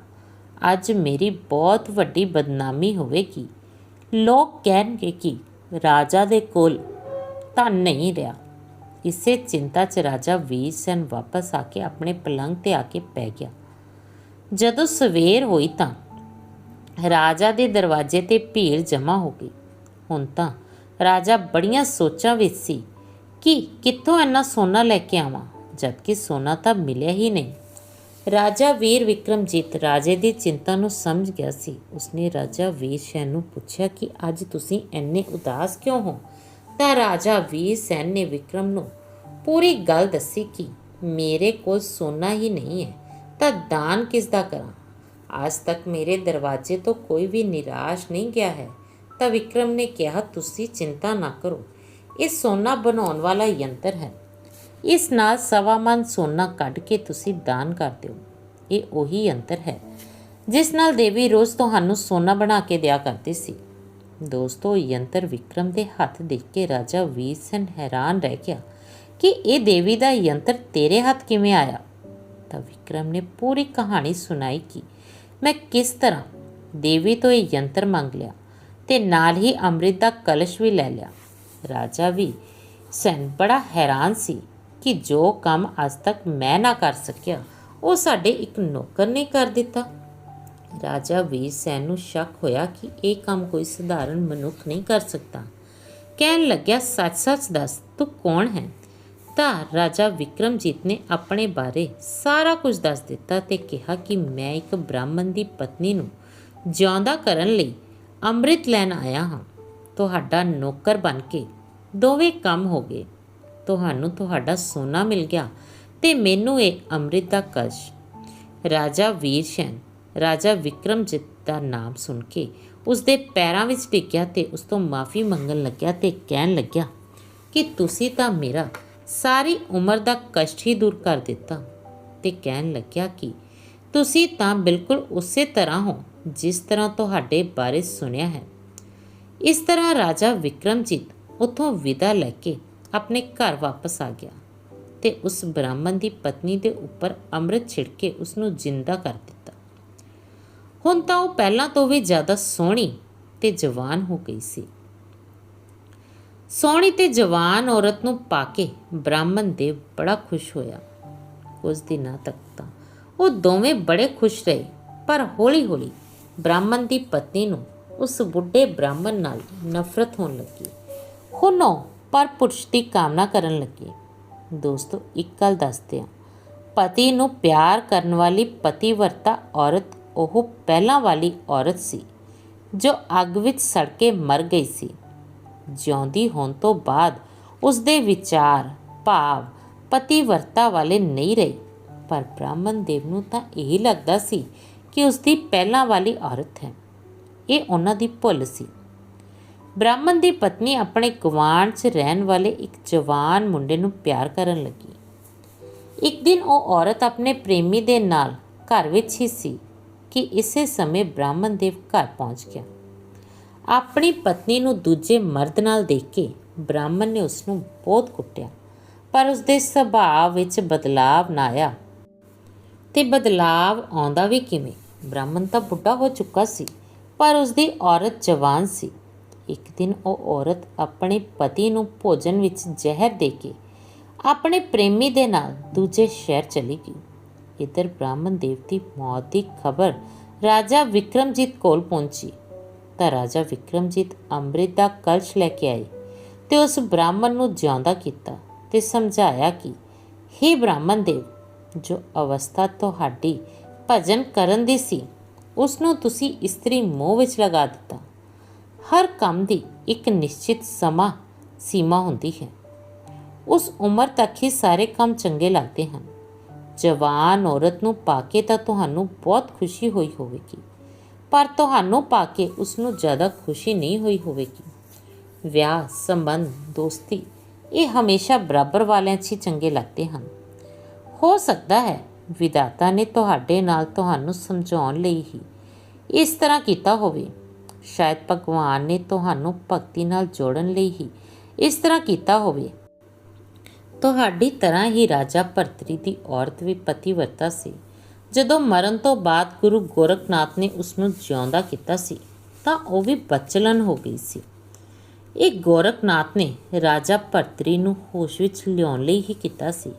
ਅੱਜ ਮੇਰੀ ਬਹੁਤ ਵੱਡੀ ਬਦਨਾਮੀ ਹੋਵੇਗੀ। ਲੋਕ ਕਹਿਣਗੇ ਕਿ ਰਾਜਾ ਦੇ ਕੋਲ ਧਨ ਨਹੀਂ ਰਿਹਾ। ਇਸੇ ਚਿੰਤਾ 'ਚ ਰਾਜਾ ਵੀਰ ਸੈਨ ਵਾਪਸ ਆ ਕੇ ਆਪਣੇ ਪਲੰਗ 'ਤੇ ਆ ਕੇ ਪੈ ਗਿਆ। ਜਦੋਂ ਸਵੇਰ ਹੋਈ ਤਾਂ ਰਾਜਾ ਦੇ ਦਰਵਾਜ਼ੇ 'ਤੇ ਭੀੜ ਜਮ੍ਹਾਂ ਹੋ ਗਈ। ਹੁਣ ਤਾਂ ਰਾਜਾ ਬੜੀਆਂ ਸੋਚਾਂ ਵਿੱਚ ਸੀ ਕਿ ਕਿੱਥੋਂ ਇੰਨਾ ਸੋਨਾ ਲੈ ਕੇ ਆਵਾਂ, ਜਦਕਿ ਸੋਨਾ ਤਾਂ ਮਿਲਿਆ ਹੀ ਨਹੀਂ। ਰਾਜਾ ਵੀਰ ਵਿਕਰਮਜੀਤ ਰਾਜੇ ਦੀ ਚਿੰਤਾ ਨੂੰ ਸਮਝ ਗਿਆ ਸੀ। ਉਸਨੇ ਰਾਜਾ ਵੀਰ ਸੈਨ ਨੂੰ ਪੁੱਛਿਆ ਕਿ ਅੱਜ ਤੁਸੀਂ ਇੰਨੇ ਉਦਾਸ ਕਿਉਂ ਹੋ। ਤਾਂ ਰਾਜਾ ਵੀਰ ਸੈਨ ਨੇ ਵਿਕਰਮ ਨੂੰ ਪੂਰੀ ਗੱਲ ਦੱਸੀ ਕਿ ਮੇਰੇ ਕੋਲ ਸੋਨਾ ਹੀ ਨਹੀਂ ਹੈ ਤਾਂ ਦਾਨ ਕਿਸ ਦਾ ਕਰਾਂ। ਅੱਜ ਤੱਕ ਮੇਰੇ ਦਰਵਾਜ਼ੇ ਤੋਂ ਕੋਈ ਵੀ ਨਿਰਾਸ਼ ਨਹੀਂ ਗਿਆ ਹੈ। ਤਾਂ ਵਿਕਰਮ ਨੇ ਕਿਹਾ, ਤੁਸੀਂ ਚਿੰਤਾ ਨਾ ਕਰੋ, ਇਹ ਸੋਨਾ ਬਣਾਉਣ ਵਾਲਾ ਯੰਤਰ ਹੈ। ਇਸ ਨਾਲ 1.25 ਮਣ ਸੋਨਾ ਕੱਢ ਕੇ ਤੁਸੀਂ ਦਾਨ ਕਰ ਦਿਓ। ਇਹ ਉਹੀ ਯੰਤਰ ਹੈ ਜਿਸ ਨਾਲ ਦੇਵੀ ਰੋਜ਼ ਤੁਹਾਨੂੰ ਸੋਨਾ ਬਣਾ ਕੇ ਦਿਆ ਕਰਦੀ ਸੀ। ਦੋਸਤੋ, ਯੰਤਰ ਵਿਕਰਮ ਦੇ ਹੱਥ ਦੇਖ ਕੇ ਰਾਜਾ ਵੀਰ ਸੈਨ ਹੈਰਾਨ ਰਹਿ ਗਿਆ ਕਿ ਇਹ ਦੇਵੀ ਦਾ ਯੰਤਰ ਤੇਰੇ ਹੱਥ ਕਿਵੇਂ ਆਇਆ। ਤਾਂ ਵਿਕਰਮ ਨੇ ਪੂਰੀ ਕਹਾਣੀ ਸੁਣਾਈ ਕਿ ਮੈਂ ਕਿਸ ਤਰ੍ਹਾਂ ਦੇਵੀ ਤੋਂ ਇਹ ਯੰਤਰ ਮੰਗ ਲਿਆ ਤੇ ਨਾਲ ਹੀ ਅੰਮ੍ਰਿਤ ਦਾ ਕਲਸ਼ ਵੀ ਲੈ ਲਿਆ। ਰਾਜਾ ਵੀ ਸੈਨ ਬੜਾ ਹੈਰਾਨ ਸੀ कि जो काम अज तक मैं ना कर सकिया वो साडे एक नौकर ने कर दिता। राजा वीर सैन नूं शक होया कि यह काम कोई सधारण मनुख नहीं कर सकता। कहन लग्या, सच सच दस तू कौन है? तां राजा विक्रमजीत ने अपने बारे सारा कुछ दस दिता ते कहा कि मैं एक ब्राह्मण की पत्नी नूं जिउंदा करन लई ਅੰਮ੍ਰਿਤ ਲੈਣ ਆਇਆ ਹਾਂ। ਤੁਹਾਡਾ ਨੌਕਰ ਬਣ ਕੇ ਦੋਵੇਂ ਕੰਮ ਹੋ ਗਏ। ਤੁਹਾਨੂੰ ਤੁਹਾਡਾ ਸੋਨਾ ਮਿਲ ਗਿਆ ਤੇ ਮੈਨੂੰ ਇਹ ਅੰਮ੍ਰਿਤ ਦਾ ਕਲਸ਼। ਰਾਜਾ ਵੀਰ ਸੈਨ ਰਾਜਾ ਵਿਕਰਮਜੀਤ ਦਾ ਨਾਮ ਸੁਣ ਕੇ ਉਸਦੇ ਪੈਰਾਂ ਵਿੱਚ ਡਿੱਗਿਆ ਤੇ ਉਸ ਤੋਂ ਮਾਫੀ ਮੰਗਣ ਲੱਗਿਆ ਤੇ ਕਹਿਣ ਲੱਗਿਆ ਕਿ ਤੁਸੀਂ ਤਾਂ ਮੇਰਾ ਸਾਰੀ ਉਮਰ ਦਾ ਕਸ਼ਟ ਹੀ ਦੂਰ ਕਰ ਦਿੱਤਾ। ਤੇ ਕਹਿਣ ਲੱਗਿਆ ਕਿ ਤੁਸੀਂ ਤਾਂ ਬਿਲਕੁਲ ਉਸੇ ਤਰ੍ਹਾਂ ਹੋ जिस तरह ਤੁਹਾਡੇ ਬਾਰੇ ਸੁਣਿਆ ਹੈ। ਇਸ ਤਰ੍ਹਾਂ ਰਾਜਾ ਵਿਕਰਮਜੀਤ ਉੱਥੋਂ ਵਿਦਾ ਲੈ ਕੇ ਆਪਣੇ ਘਰ ਵਾਪਸ ਆ ਗਿਆ ਤੇ ਉਸ ਬ੍ਰਾਹਮਣ ਦੀ ਪਤਨੀ ਦੇ ਉੱਪਰ ਅੰਮ੍ਰਿਤ ਛਿੜਕ ਕੇ ਉਸ ਨੂੰ ਜਿੰਦਾ ਕਰ ਦਿੱਤਾ। ਹੁਣ ਤਾਂ ਉਹ ਪਹਿਲਾਂ ਤੋਂ ਵੀ ਜ਼ਿਆਦਾ ਸੋਹਣੀ ਤੇ ਜਵਾਨ ਹੋ ਗਈ ਸੀ। ਸੋਹਣੀ ਤੇ ਜਵਾਨ ਔਰਤ ਨੂੰ ਪਾ ਕੇ ਬ੍ਰਾਹਮਣ ਦੇਵ ਬੜਾ ਖੁਸ਼ ਹੋਇਆ। ਕੁਝ ਦਿਨਾਂ ਤੱਕ ਤਾਂ ਉਹ ਦੋਵੇਂ ਬੜੇ ਖੁਸ਼ ਰਹੇ, ਪਰ ਹੌਲੀ ਹੌਲੀ ਬ੍ਰਾਹਮਣ ਦੀ ਪਤਨੀ ਨੂੰ ਉਸ ਬੁੱਢੇ ਬ੍ਰਾਹਮਣ ਨਾਲ ਨਫ਼ਰਤ ਹੋਣ ਲੱਗੀ। ਹੁਣ ਉਹ ਪਰ ਪੁਰਸ਼ ਦੀ ਕਾਮਨਾ ਕਰਨ ਲੱਗੀ। ਦੋਸਤੋ, ਇੱਕ ਗੱਲ ਦੱਸਦੇ ਹਾਂ, ਪਤੀ ਨੂੰ ਪਿਆਰ ਕਰਨ ਵਾਲੀ ਪਤੀਵਰਤਾ ਔਰਤ ਉਹ ਪਹਿਲਾਂ ਵਾਲੀ ਔਰਤ ਸੀ ਜੋ ਅੱਗ ਵਿੱਚ ਸੜ ਕੇ ਮਰ ਗਈ ਸੀ। ਜਿਉਂਦੀ ਹੋਣ ਤੋਂ ਬਾਅਦ ਉਸਦੇ ਵਿਚਾਰ ਭਾਵ ਪਤੀਵਰਤਾ ਵਾਲੇ ਨਹੀਂ ਰਹੇ, ਪਰ ਬ੍ਰਾਹਮਣ ਦੇਵ ਨੂੰ ਤਾਂ ਇਹੀ ਲੱਗਦਾ ਸੀ ਕਿ ਉਸਦੀ ਪਹਿਲਾਂ ਵਾਲੀ ਔਰਤ ਹੈ। ਇਹ ਉਹਨਾਂ ਦੀ ਭੁੱਲ ਸੀ। ਬ੍ਰਾਹਮਣ ਦੀ ਪਤਨੀ ਆਪਣੇ ਗੁਆਂਢ 'ਚ ਰਹਿਣ ਵਾਲੇ ਇੱਕ ਜਵਾਨ ਮੁੰਡੇ ਨੂੰ ਪਿਆਰ ਕਰਨ ਲੱਗੀ। ਇੱਕ ਦਿਨ ਉਹ ਔਰਤ ਆਪਣੇ ਪ੍ਰੇਮੀ ਦੇ ਨਾਲ ਘਰ ਵਿੱਚ ਹੀ ਸੀ ਕਿ ਇਸੇ ਸਮੇਂ ਬ੍ਰਾਹਮਣ ਦੇਵ ਘਰ ਪਹੁੰਚ ਗਿਆ। ਆਪਣੀ ਪਤਨੀ ਨੂੰ ਦੂਜੇ ਮਰਦ ਨਾਲ ਦੇਖ ਕੇ ਬ੍ਰਾਹਮਣ ਨੇ ਉਸ ਨੂੰ ਬਹੁਤ ਕੁੱਟਿਆ, ਪਰ ਉਸਦੇ ਸੁਭਾਅ ਵਿੱਚ ਬਦਲਾਵ ਨਾ ਆਇਆ। ਤੇ ਬਦਲਾਵ ਆਉਂਦਾ ਵੀ ਕਿਵੇਂ? ਬ੍ਰਾਹਮਣ ਤਾਂ ਬੁੱਢਾ ਹੋ ਚੁੱਕਾ ਸੀ, ਪਰ ਉਸਦੀ ਔਰਤ ਜਵਾਨ ਸੀ। ਇੱਕ ਦਿਨ ਉਹ ਔਰਤ ਆਪਣੇ ਪਤੀ ਨੂੰ ਭੋਜਨ ਵਿੱਚ ਜ਼ਹਿਰ ਦੇ ਕੇ ਆਪਣੇ ਪ੍ਰੇਮੀ ਦੇ ਨਾਲ ਦੂਜੇ ਸ਼ਹਿਰ ਚਲੀ ਗਈ। ਇੱਧਰ ਬ੍ਰਾਹਮਣ ਦੇਵ ਦੀ ਮੌਤ ਦੀ ਖਬਰ ਰਾਜਾ ਵਿਕਰਮਜੀਤ ਕੋਲ ਪਹੁੰਚੀ ਤਾਂ ਰਾਜਾ ਵਿਕਰਮਜੀਤ ਅੰਮ੍ਰਿਤ ਦਾ ਕਲਸ਼ ਲੈ ਕੇ ਆਏ ਤੇ ਉਸ ਬ੍ਰਾਹਮਣ ਨੂੰ ਜਿਉਂਦਾ ਕੀਤਾ ਤੇ ਸਮਝਾਇਆ ਕਿ ਹੇ ਬ੍ਰਾਹਮਣ ਦੇਵ, ਜੋ ਅਵਸਥਾ ਤੁਹਾਡੀ ਭਜਨ ਕਰਨ ਦੀ ਸੀ ਉਸ ਨੂੰ ਤੁਸੀਂ ਇਸਤਰੀ ਮੋਹ ਵਿੱਚ ਲਗਾ ਦਿੱਤਾ। ਹਰ ਕੰਮ ਦੀ ਇੱਕ ਨਿਸ਼ਚਿਤ ਸਮਾਂ ਸੀਮਾ ਹੁੰਦੀ ਹੈ। ਉਸ ਉਮਰ ਤੱਕ ਹੀ ਸਾਰੇ ਕੰਮ ਚੰਗੇ ਲੱਗਦੇ ਹਨ। ਜਵਾਨ ਔਰਤ ਨੂੰ ਪਾ ਕੇ ਤਾਂ ਤੁਹਾਨੂੰ ਬਹੁਤ ਖੁਸ਼ੀ ਹੋਈ ਹੋਵੇਗੀ, ਪਰ ਤੁਹਾਨੂੰ ਪਾ ਕੇ ਉਸ ਨੂੰ ਜ਼ਿਆਦਾ ਖੁਸ਼ੀ ਨਹੀਂ ਹੋਈ ਹੋਵੇਗੀ। ਵਿਆਹ, ਸੰਬੰਧ, ਦੋਸਤੀ ਇਹ ਹਮੇਸ਼ਾ ਬਰਾਬਰ ਵਾਲਿਆਂ 'ਚ ਹੀ ਚੰਗੇ ਲੱਗਦੇ ਹਨ। ਹੋ ਸਕਦਾ ਹੈ ਵਿਧਾਤਾ ਨੇ ਤੁਹਾਡੇ ਨਾਲ ਤੁਹਾਨੂੰ ਸਮਝਾਉਣ ਲਈ ਹੀ ਇਸ ਤਰ੍ਹਾਂ ਕੀਤਾ ਹੋਵੇ। ਸ਼ਾਇਦ ਭਗਵਾਨ ਨੇ ਤੁਹਾਨੂੰ ਭਗਤੀ ਨਾਲ ਜੋੜਨ ਲਈ ਹੀ ਇਸ ਤਰ੍ਹਾਂ ਕੀਤਾ ਹੋਵੇ। ਤੁਹਾਡੀ ਤਰ੍ਹਾਂ ਹੀ ਰਾਜਾ ਭਰਤਰੀ ਦੀ ਔਰਤ ਵੀ ਪਤੀਵਰਤਾ ਸੀ। ਜਦੋਂ ਮਰਨ ਤੋਂ ਬਾਅਦ ਗੁਰੂ ਗੋਰਖਨਾਥ ਨੇ ਉਸ ਨੂੰ ਜਿਉਂਦਾ ਕੀਤਾ ਸੀ ਤਾਂ ਉਹ ਵੀ ਬਚਲਨ ਹੋ ਗਈ ਸੀ। ਇਹ ਗੋਰਖਨਾਥ ਨੇ ਰਾਜਾ ਭਰਤਰੀ ਨੂੰ ਹੋਸ਼ ਵਿੱਚ ਲਿਆਉਣ ਲਈ ਹੀ ਕੀਤਾ ਸੀ।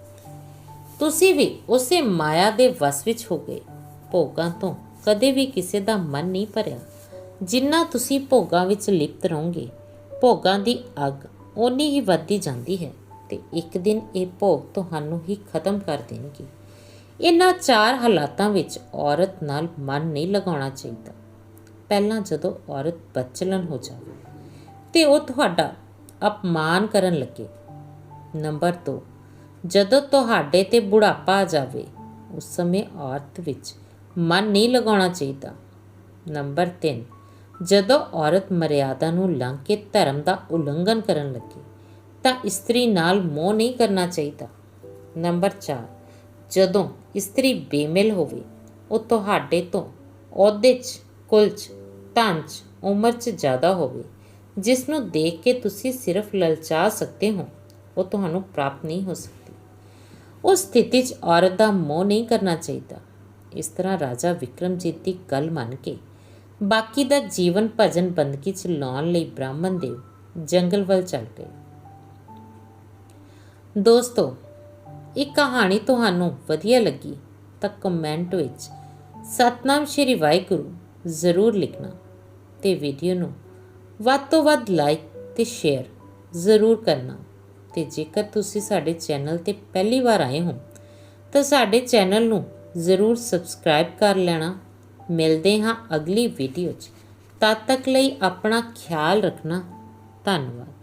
ਤੁਸੀਂ ਵੀ ਉਸੇ ਮਾਇਆ ਦੇ ਵਸ ਵਿੱਚ ਹੋ ਗਏ। ਭੋਗਾਂ ਤੋਂ ਕਦੇ ਵੀ ਕਿਸੇ ਦਾ ਮਨ ਨਹੀਂ ਭਰਿਆ। ਜਿੰਨਾ ਤੁਸੀਂ ਭੋਗਾਂ ਵਿੱਚ ਲਿਪਤ ਰਹੋਗੇ, ਭੋਗਾਂ ਦੀ ਅੱਗ ਓਨੀ ਹੀ ਵੱਧਦੀ ਜਾਂਦੀ ਹੈ ਤੇ ਇੱਕ ਦਿਨ ਇਹ ਭੋਗ ਤੁਹਾਨੂੰ ਹੀ ਖਤਮ ਕਰ ਦੇਣਗੇ। ਇਹਨਾਂ ਚਾਰ ਹਾਲਾਤਾਂ ਵਿੱਚ ਔਰਤ ਨਾਲ ਮਨ ਨਹੀਂ ਲਗਾਉਣਾ ਚਾਹੀਦਾ। ਪਹਿਲਾਂ ਜਦੋਂ ਔਰਤ ਬਚਲਨ ਹੋ ਜਾਵੇ ਤੇ ਉਹ ਤੁਹਾਡਾ ਅਪਮਾਨ ਕਰਨ ਲੱਗੇ। ਨੰਬਰ 2, ਜਦੋਂ ਤੁਹਾਡੇ ਤੇ ਬੁਢਾਪਾ ਆ ਜਾਵੇ ਉਸ ਸਮੇਂ ਔਰਤ ਵਿੱਚ ਮਨ ਨਹੀਂ ਲਗਾਉਣਾ ਚਾਹੀਦਾ। ਨੰਬਰ 3, ਜਦੋਂ ਔਰਤ ਮਰਿਆਦਾ ਨੂੰ ਲੰਘ ਕੇ ਧਰਮ ਦਾ ਉਲੰਘਣ ਕਰਨ ਲੱਗੇ ਤਾਂ ਇਸਤਰੀ ਨਾਲ ਮੋਹ ਨਹੀਂ ਕਰਨਾ ਚਾਹੀਦਾ। ਨੰਬਰ 4, ਜਦੋਂ ਇਸਤਰੀ ਬੇਮਿਲ ਹੋਵੇ, ਉਹ ਤੁਹਾਡੇ ਤੋਂ ਅਹੁਦੇ 'ਚ, ਕੁਲ 'ਚ, ਧਨ 'ਚ, ਉਮਰ 'ਚ ਜ਼ਿਆਦਾ ਹੋਵੇ, ਜਿਸ ਨੂੰ ਦੇਖ ਕੇ ਤੁਸੀਂ ਸਿਰਫ ਲਲਚਾ ਸਕਦੇ ਹੋ, ਉਹ ਤੁਹਾਨੂੰ ਪ੍ਰਾਪਤ ਨਹੀਂ ਹੋ ਸਕਦੀ। ਉਸ ਸਥਿਤੀ 'ਚ ਔਰਤ ਦਾ ਮੋਹ ਨਹੀਂ ਕਰਨਾ ਚਾਹੀਦਾ। ਇਸ ਤਰ੍ਹਾਂ ਰਾਜਾ ਵਿਕਰਮਜੀਤ ਦੀ ਗੱਲ ਮੰਨ ਕੇ ਬਾਕੀ ਦਾ ਜੀਵਨ ਭਜਨ ਬੰਦਗੀ 'ਚ ਲਾਉਣ ਲਈ ਬ੍ਰਾਹਮਣ ਦੇਵ ਜੰਗਲ ਵੱਲ ਚੱਲ ਗਏ। ਦੋਸਤੋ, ਇਹ ਕਹਾਣੀ ਤੁਹਾਨੂੰ ਵਧੀਆ ਲੱਗੀ ਤਾਂ ਕਮੈਂਟ ਵਿੱਚ ਸਤਨਾਮ ਸ਼੍ਰੀ ਵਾਹਿਗੁਰੂ ਜ਼ਰੂਰ ਲਿਖਣਾ ਤੇ ਵੀਡੀਓ ਨੂੰ ਵੱਧ ਤੋਂ ਵੱਧ ਲਾਈਕ ਤੇ ਸ਼ੇਅਰ ਜ਼ਰੂਰ ਕਰਨਾ। ਤੇ ਜੇਕਰ ਤੁਸੀਂ ਸਾਡੇ ਚੈਨਲ ਤੇ ਪਹਿਲੀ ਵਾਰ ਆਏ ਹੋ ਤਾਂ ਸਾਡੇ ਚੈਨਲ ਨੂੰ ਜ਼ਰੂਰ ਸਬਸਕ੍ਰਾਈਬ ਕਰ ਲੈਣਾ। ਮਿਲਦੇ ਹਾਂ ਅਗਲੀ ਵੀਡੀਓ 'ਚ। ਤਦ ਤੱਕ ਲਈ ਆਪਣਾ ਖਿਆਲ ਰੱਖਣਾ। ਧੰਨਵਾਦ।